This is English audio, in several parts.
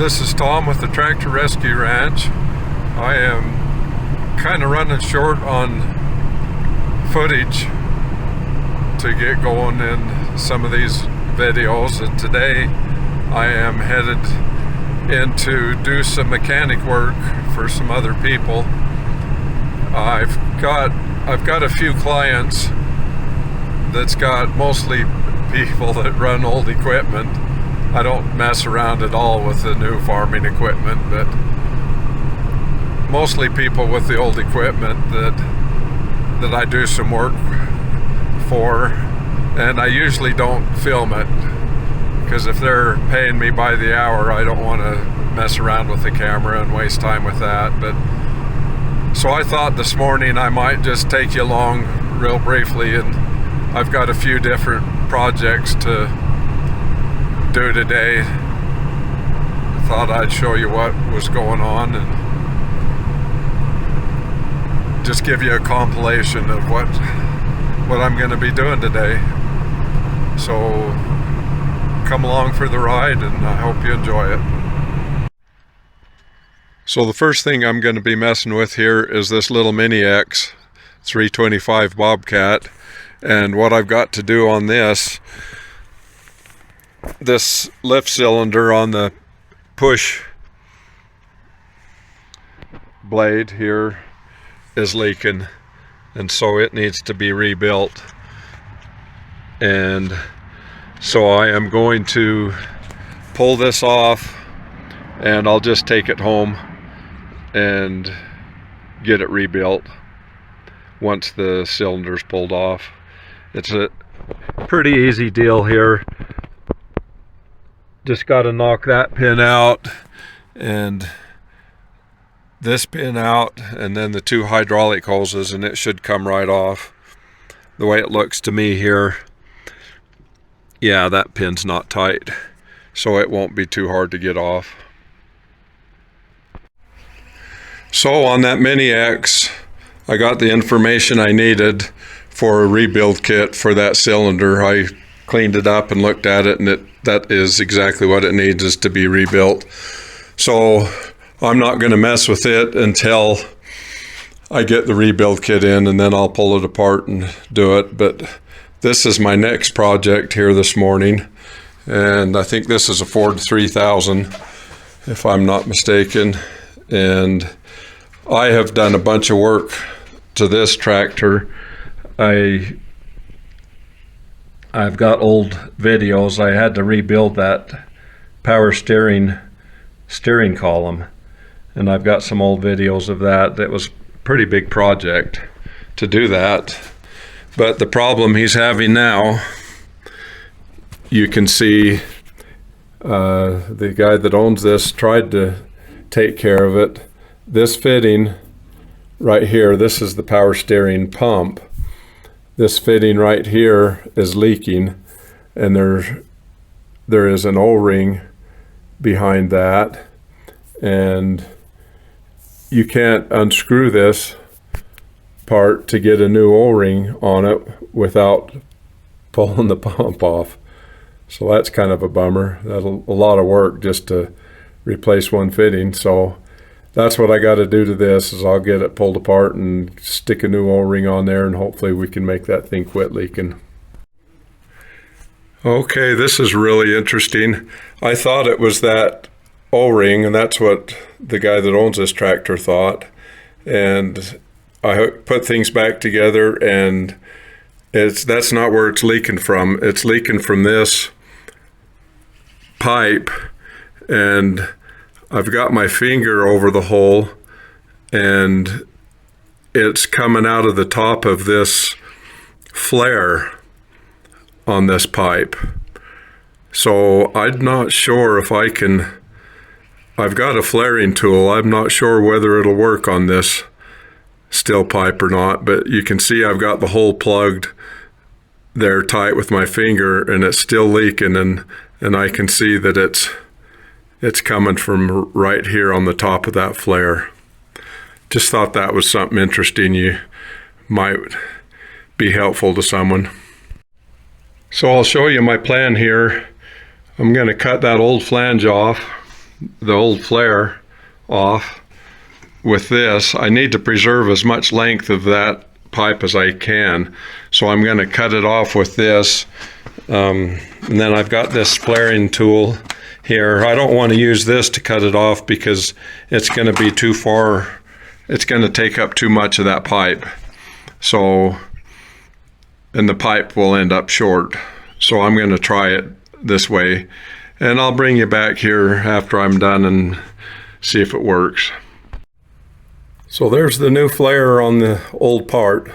this is Tom with the Tractor Rescue Ranch. I am kind of running short on footage to get going in some of these videos, and today I am headed in to do some mechanic work for some other people. I've got a few clients that's got mostly people that run old equipment. I don't mess around at all with the new farming equipment, but mostly people with the old equipment that I do some work for, and I usually don't film it because if they're paying me by the hour, I don't want to mess around with the camera and waste time with that. But so I thought this morning I might just take you along real briefly, and I've got a few different projects to do today. I thought I'd show you what was going on and just give you a compilation of what I'm going to be doing today. So come along for the ride, and I hope you enjoy it. So the first thing I'm going to be messing with here is this little Mini X 325 Bobcat, and what I've got to do on this lift cylinder on the push blade here is leaking, and so it needs to be rebuilt. And so I am going to pull this off, and I'll just take it home and get it rebuilt once the cylinder's pulled off. It's a pretty easy deal here. Just got to knock that pin out and this pin out, and then the two hydraulic hoses, and it should come right off. The way it looks to me here, yeah, that pin's not tight, so it won't be too hard to get off. So on that Mini X, I got the information I needed for a rebuild kit for that cylinder. I cleaned it up and looked at it, and that is exactly what it needs, is to be rebuilt. So I'm not going to mess with it until I get the rebuild kit in, and then I'll pull it apart and do it. But this is my next project here this morning, and I think this is a Ford 3000 if I'm not mistaken. And I have done a bunch of work to this tractor. I've got old videos. I had to rebuild that power steering column, and I've got some old videos of that. That was a pretty big project to do that. But the problem he's having now, you can see the guy that owns this tried to take care of it. This fitting right here, this is the power steering pump. This fitting right here is leaking, and there is an O-ring behind that, and you can't unscrew this part to get a new O-ring on it without pulling the pump off. So that's kind of a bummer. That's a lot of work just to replace one fitting. So that's what I got to do to this, is I'll get it pulled apart and stick a new O-ring on there, and hopefully we can make that thing quit leaking. Okay, this is really interesting. I thought it was that O-ring, and that's what the guy that owns this tractor thought. And I put things back together, and that's not where it's leaking from. It's leaking from this pipe, and I've got my finger over the hole, and it's coming out of the top of this flare on this pipe. So I'm not sure if I can, I've got a flaring tool. I'm not sure whether it'll work on this steel pipe or not, but you can see I've got the hole plugged there tight with my finger, and it's still leaking, and I can see that it's coming from right here on the top of that flare. Just thought that was something interesting. You might be helpful to someone. So I'll show you my plan here. I'm going to cut that old flange off the old flare off with this. I need to preserve as much length of that pipe as I can, so I'm going to cut it off with this. And then I've got this flaring tool here. I don't want to use this to cut it off because it's going to be too far. It's going to take up too much of that pipe. So, and the pipe will end up short. So I'm going to try it this way. And I'll bring you back here after I'm done and see if it works. So there's the new flare on the old part.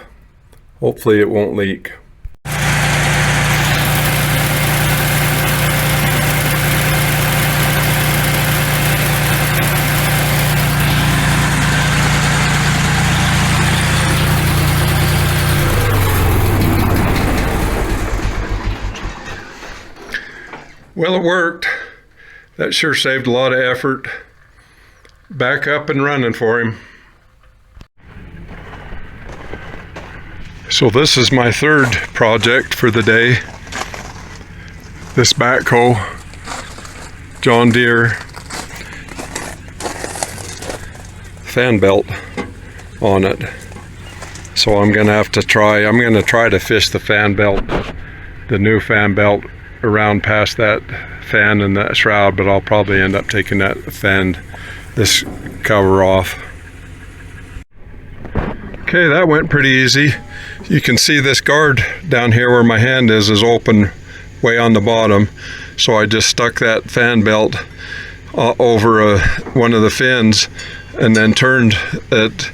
Hopefully it won't leak. Well, it worked. That sure saved a lot of effort. Back up and running for him. So this is my third project for the day. This backhoe, John Deere fan belt on it. So I'm going to try to fish the fan belt, the new fan belt, around past that fan and that shroud, but I'll probably end up taking this cover off. Okay, that went pretty easy. You can see this guard down here where my hand is open way on the bottom, so I just stuck that fan belt over one of the fins and then turned it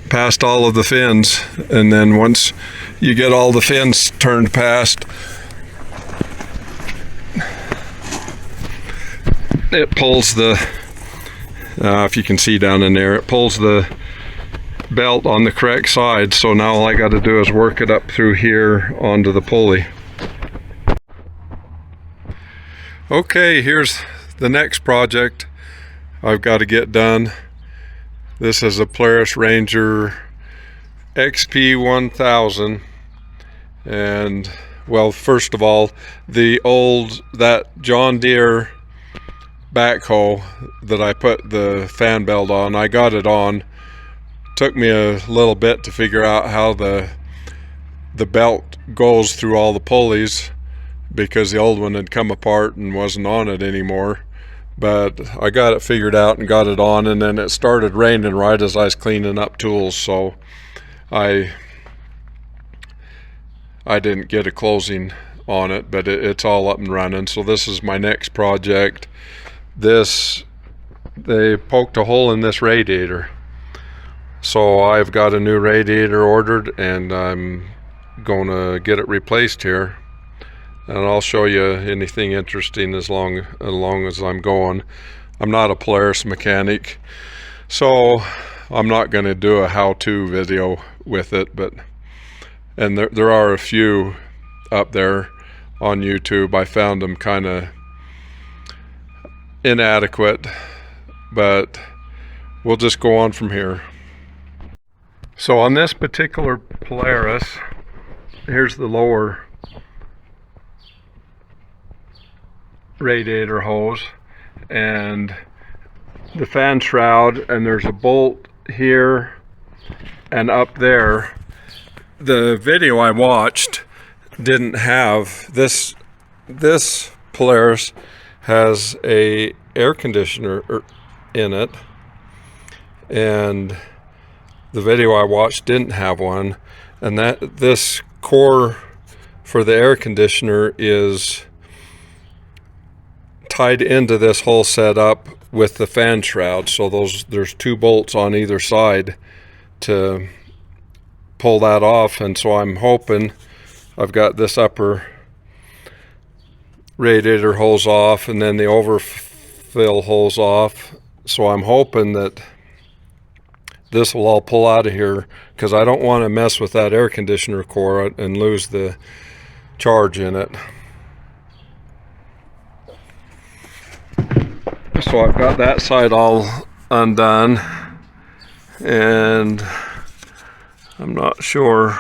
past all of the fins, and then once you get all the fins turned past, it pulls the, if you can see down in there, it pulls the belt on the correct side. So now all I got to do is work it up through here onto the pulley. Okay, here's the next project I've got to get done. This is a Polaris Ranger XP 1000, and well, first of all, that John Deere backhoe that I put the fan belt on, I got it on. Took me a little bit to figure out how the belt goes through all the pulleys because the old one had come apart and wasn't on it anymore. But I got it figured out and got it on, and then it started raining right as I was cleaning up tools, so I didn't get a closing on it, but it's all up and running. So this is my next project. They poked a hole in this radiator, so I've got a new radiator ordered, and I'm going to get it replaced here, and I'll show you anything interesting as long as I'm going. I'm not a Polaris mechanic, so I'm not going to do a how-to video with it, and there are a few up there on YouTube. I found them kind of inadequate, but we'll just go on from here. So on this particular Polaris, here's the lower radiator hose and the fan shroud, and there's a bolt here and up there. The video I watched didn't have this. This Polaris has a air conditioner in it, and the video I watched didn't have one, and this core for the air conditioner is tied into this whole setup with the fan shroud. So there's two bolts on either side to pull that off, and so I'm hoping I've got this upper radiator hose off and then the overfill hose off, so I'm hoping that this will all pull out of here, because I don't want to mess with that air conditioner core and lose the charge in it. So I've got that side all undone, and I'm not sure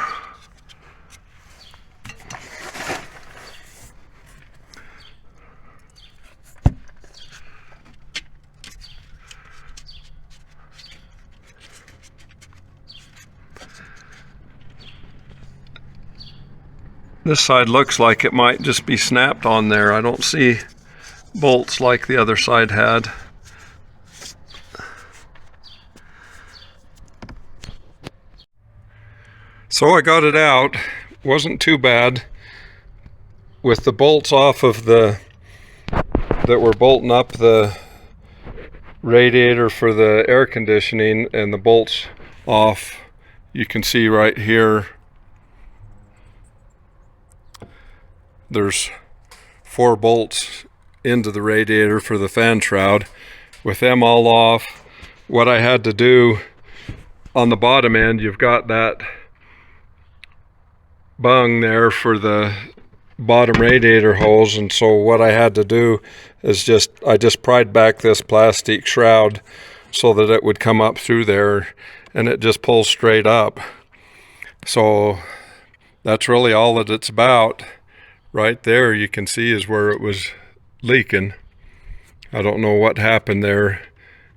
This side looks like it might just be snapped on there. I don't see bolts like the other side had. So I got it out. Wasn't too bad. With the bolts off of that were bolting up the radiator for the air conditioning, and the bolts off, you can see right here there's 4 bolts into the radiator for the fan shroud. With them all off, what I had to do on the bottom end, you've got that bung there for the bottom radiator hose, and so what I had to do is I just pried back this plastic shroud so that it would come up through there, and it just pulls straight up. So that's really all that it's about. Right there you can see is where it was leaking. I don't know what happened there.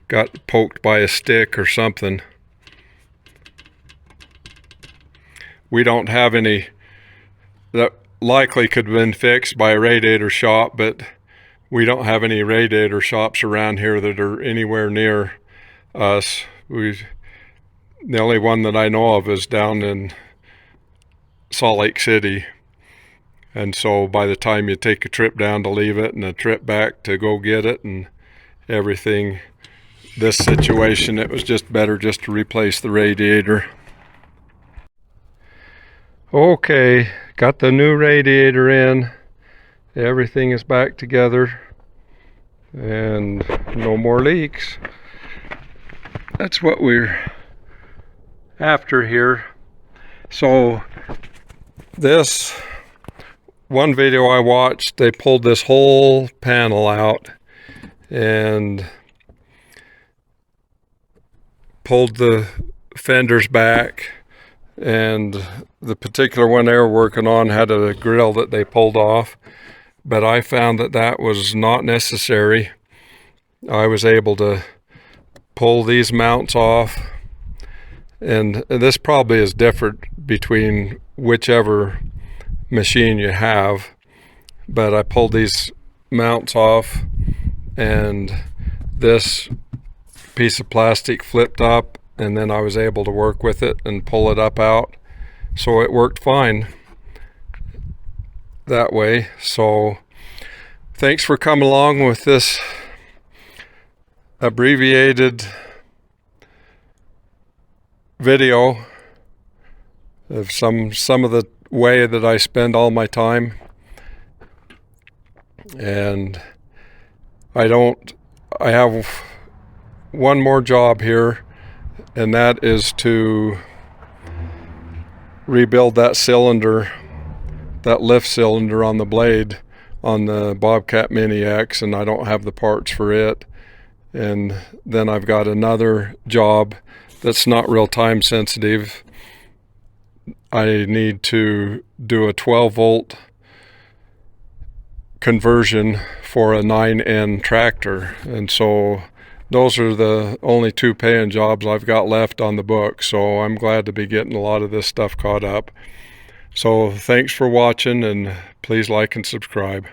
Got poked by a stick or something. We don't have any that likely could have been fixed by a radiator shop, but we don't have any radiator shops around here that are anywhere near us. The only one that I know of is down in Salt Lake City. And so by the time you take a trip down to leave it and a trip back to go get it and everything, this situation, it was just better just to replace the radiator. Okay, got the new radiator in. Everything is back together and no more leaks. That's what we're after here. So this one video I watched, they pulled this whole panel out and pulled the fenders back, and the particular one they were working on had a grill that they pulled off, but I found that was not necessary. I was able to pull these mounts off, and this probably is different between whichever machine you have, but I pulled these mounts off and this piece of plastic flipped up, and then I was able to work with it and pull it up out, so it worked fine that way. So thanks for coming along with this abbreviated video of some of the way that I spend all my time. And I have one more job here, and that is to rebuild that cylinder, that lift cylinder on the blade on the Bobcat Mini X, and I don't have the parts for it. And then I've got another job that's not real time sensitive. I need to do a 12 volt conversion for a 9N tractor, and so those are the only 2 paying jobs I've got left on the book. So I'm glad to be getting a lot of this stuff caught up. So thanks for watching, and please like and subscribe.